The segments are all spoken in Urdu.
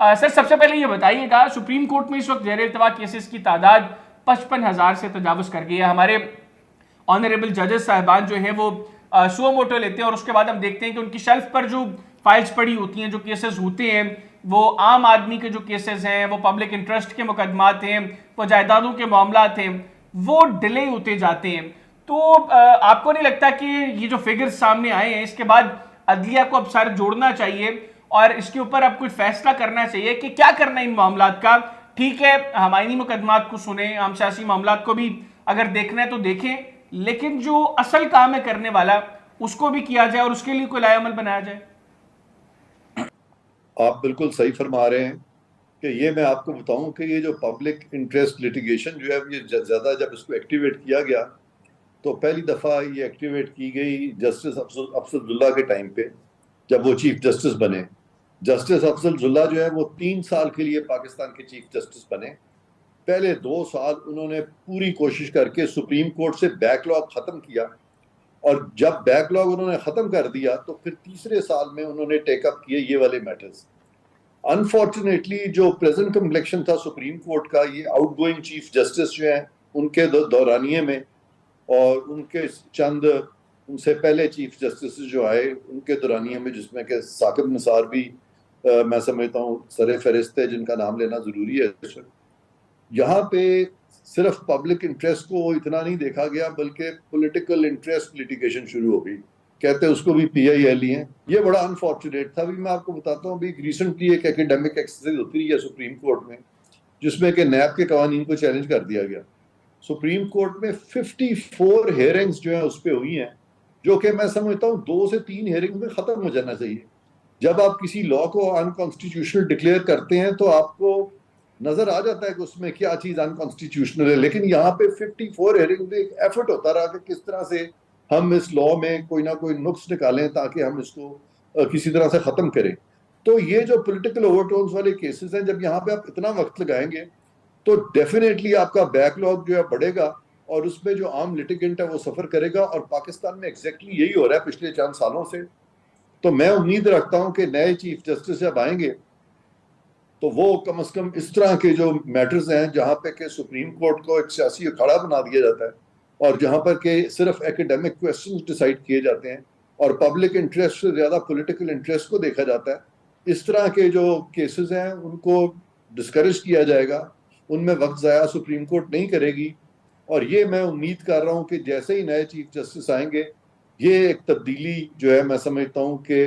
سر سب سے پہلے یہ بتائیے گا، سپریم کورٹ میں اس وقت زیر التوا کیسز کی تعداد 55,000 سے تجاوز کر گئی ہے. ہمارے آنریبل ججز صاحبان جو ہیں وہ سو موٹو لیتے ہیں اور اس کے بعد ہم دیکھتے ہیں کہ ان کی شیلف پر جو فائلز پڑی ہوتی ہیں، جو کیسز ہوتے ہیں، وہ عام آدمی کے جو کیسز ہیں، وہ پبلک انٹرسٹ کے مقدمات ہیں، وہ جائیدادوں کے معاملات ہیں، وہ ڈیلے ہوتے جاتے ہیں. تو آپ کو نہیں لگتا کہ یہ جو فگرز سامنے آئے ہیں اس کے بعد عدلیہ کو اب سارے جوڑنا چاہیے اور اس کے اوپر اب کچھ فیصلہ کرنا چاہیے کہ کیا کرنا ہے ان معاملات کا؟ ٹھیک ہے، ہم آئینی مقدمات کو سنیں، ہم سیاسی معاملات کو بھی اگر دیکھنا ہے تو دیکھیں، لیکن جو اصل کام ہے کرنے والا اس کو بھی کیا جائے اور اس کے لیے کوئی لائے عمل بنایا جائے. آپ بالکل صحیح فرما رہے ہیں کہ یہ میں آپ کو بتاؤں کہ یہ جو پبلک انٹرسٹ لیٹیگیشن جو ہے یہ زیادہ جب اس کو ایکٹیویٹ کیا گیا تو پہلی دفعہ یہ ایکٹیویٹ کی گئی جسٹس افضل اللہ کے ٹائم پہ، جب وہ چیف جسٹس بنے. جسٹس افضل اللہ جو ہے وہ 3 سال کے لیے پاکستان کے چیف جسٹس بنے. پہلے 2 سال انہوں نے پوری کوشش کر کے سپریم کورٹ سے بیک لاگ ختم کیا، اور جب بیک لاگ انہوں نے ختم کر دیا تو پھر تیسرے سال میں انہوں نے ٹیک اپ کیے یہ والے میٹرز. انفارچونیٹلی جو پریزنٹ کمپلیکشن تھا سپریم کورٹ کا، یہ آؤٹ گوئنگ چیف جسٹس جو ہیں ان کے دورانیے میں اور ان کے چند ان سے پہلے چیف جسٹس جو آئے ان کے دورانیے میں، جس میں کہ ثاقب نثار بھی میں سمجھتا ہوں سر فہرست ہے جن کا نام لینا ضروری ہے. یہاں پہ صرف پبلک انٹرسٹ کو اتنا نہیں دیکھا گیا بلکہ پولیٹیکل انٹرسٹ لیٹیگیشن شروع ہو گئی. کہتے ہیں اس کو بھی پی آئی ایل ہی ہیں. یہ بڑا انفارچونیٹ تھا. ابھی میں آپ کو بتاتا ہوں، ابھی ریسنٹلی ایک ایکیڈیمک ایکسرسائز ہوتی رہی ہے سپریم کورٹ میں جس میں کہ نیب کے قوانین کو چیلنج کر دیا گیا. سپریم کورٹ میں 54 ہیئرنگز جو ہیں اس پہ ہوئی ہیں، جو کہ میں سمجھتا ہوں 2 سے 3 ہیئرنگ میں ختم ہو جانا چاہیے. جب آپ کسی لا کو انکانسٹیٹیوشنل ڈکلیئر کرتے ہیں تو آپ کو نظر آ جاتا ہے کہ اس میں کیا چیز انکانسٹیٹیوشنل ہے، لیکن یہاں پہ 54 ہیئرنگ میں ایک ایفرٹ ہوتا رہا کہ کس طرح سے ہم اس لا میں کوئی نہ کوئی نقص نکالیں تاکہ ہم اس کو کسی طرح سے ختم کریں. تو یہ جو پولیٹیکل اوور ٹونز والے کیسز ہیں، جب یہاں پہ آپ اتنا وقت لگائیں گے تو ڈیفینیٹلی آپ کا بیک لاگ جو ہے بڑھے گا اور اس میں جو عام لٹیگنٹ ہے وہ سفر کرے گا. اور پاکستان میں ایگزیکٹلی یہی ہو رہا ہے پچھلے چند سالوں سے. تو میں امید رکھتا ہوں کہ نئے چیف جسٹس جب آئیں گے تو وہ کم از کم اس طرح کے جو میٹرز ہیں جہاں پہ کہ سپریم کورٹ کو ایک سیاسی اکھاڑا بنا دیا جاتا ہے اور جہاں پر کہ صرف ایکیڈیمک کویسچنز ڈیسائیڈ کیے جاتے ہیں اور پبلک انٹرسٹ سے زیادہ پولیٹیکل انٹرسٹ کو دیکھا جاتا ہے، اس طرح کے جو کیسز ہیں ان کو ڈسکریج کیا جائے گا. ان میں وقت ضائع سپریم کورٹ نہیں کرے گی. اور یہ میں امید کر رہا ہوں کہ جیسے ہی نئے چیف جسٹس آئیں گے یہ ایک تبدیلی جو ہے میں سمجھتا ہوں کہ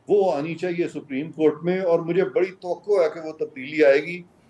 وہ آنی چاہیے سپریم کورٹ میں، اور مجھے بڑی توقع ہے کہ وہ تبدیلی آئے گی.